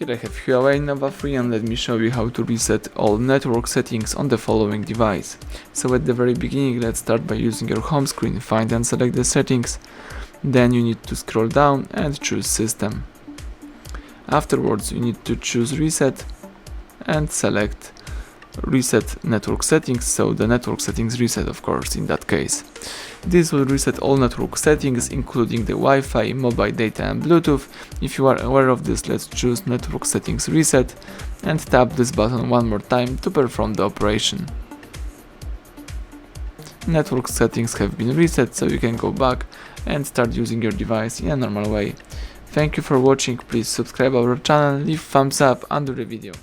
Here I have HUAWEI Nova 3 and let me show you how to reset all network settings on the following device. So at the very beginning, let's start by using your home screen, find and select the settings, then you need to scroll down and choose System. Afterwards you need to choose Reset and select Reset Network Settings, so the network settings reset, of course, in that case. This will reset all network settings including the Wi-Fi, mobile data and Bluetooth. If you are aware of this, let's choose Network Settings Reset and tap this button one more time to perform the operation. Network settings have been reset, so you can go back and start using your device in a normal way. Thank you for watching, please subscribe our channel, leave thumbs up under the video.